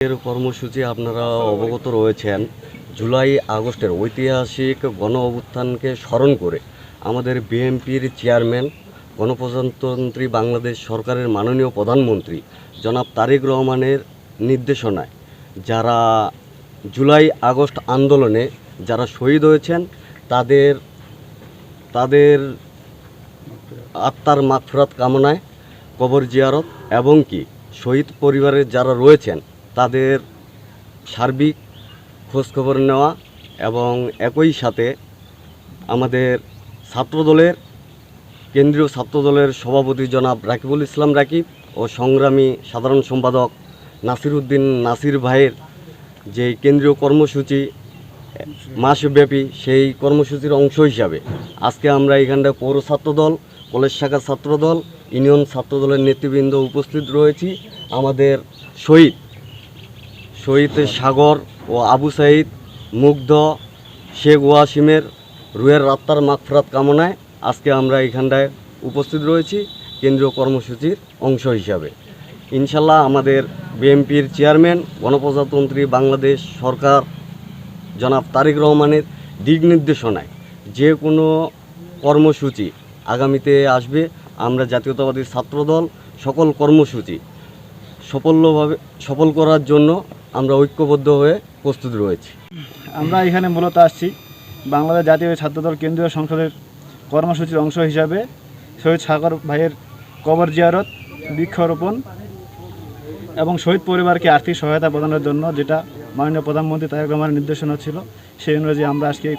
এর কর্মসূচি আপনারা অবগত রয়েছেন। জুলাই আগস্টের ঐতিহাসিক গণ অভ্যুত্থানকে স্মরণ করে আমাদের বিএনপির চেয়ারম্যান, গণপ্রজাতন্ত্রী বাংলাদেশ সরকারের মাননীয় প্রধানমন্ত্রী জনাব তারেক রহমানের নির্দেশনায় যারা জুলাই আগস্ট আন্দোলনে যারা শহীদ হয়েছেন তাদের তাদের আত্মার মাগফিরাত কামনায় কবর জিয়ারত এবং কি শহীদ পরিবারের যারা রয়েছেন তাদের সার্বিক খোঁজখবর নেওয়া এবং একই সাথে আমাদের ছাত্রদলের কেন্দ্রীয় ছাত্রদলের সভাপতি জনাব রাকিবুল ইসলাম রাকিব ও সংগ্রামী সাধারণ সম্পাদক নাসির উদ্দিন নাসির ভাইয়ের যে কেন্দ্রীয় কর্মসূচি মাসব্যাপী, সেই কর্মসূচির অংশ হিসাবে আজকে আমরা এখানটায় পৌর ছাত্রদল, কলেজ শাখা ছাত্রদল, ইউনিয়ন ছাত্রদলের নেতৃবৃন্দ উপস্থিত রয়েছি। আমাদের শহীদ সাগর ও আবু সাইদ, মুগ্ধ, শেখ ওয়াসিমের রুহের আত্মার মাগফিরাত কামনায় আজকে আমরা এখানটায় উপস্থিত রয়েছি কেন্দ্রীয় কর্মসূচির অংশ হিসাবে। ইনশাল্লাহ আমাদের বিএনপির চেয়ারম্যান, গণপ্রজাতন্ত্রী বাংলাদেশ সরকার জনাব তারেক রহমানের দিক নির্দেশনায় যে কোনো কর্মসূচি আগামীতে আসবে, আমরা জাতীয়তাবাদী ছাত্রদল সকল কর্মসূচি সফল করার জন্য আমরা ঐক্যবদ্ধ হয়ে প্রস্তুত রয়েছি। আমরা এখানে মূলত আসছি বাংলাদেশ জাতীয় ছাত্রদল কেন্দ্রীয় সংসদের কর্মসূচির অংশ হিসাবে শহীদ সাগর ভাইয়ের কবর জিয়ারত, বৃক্ষরোপণ এবং শহীদ পরিবারকে আর্থিক সহায়তা প্রদানের জন্য যেটা মাননীয় প্রধানমন্ত্রী তারেক রহমানের নির্দেশনা ছিল, সেই অনুযায়ী আমরা আজকে এই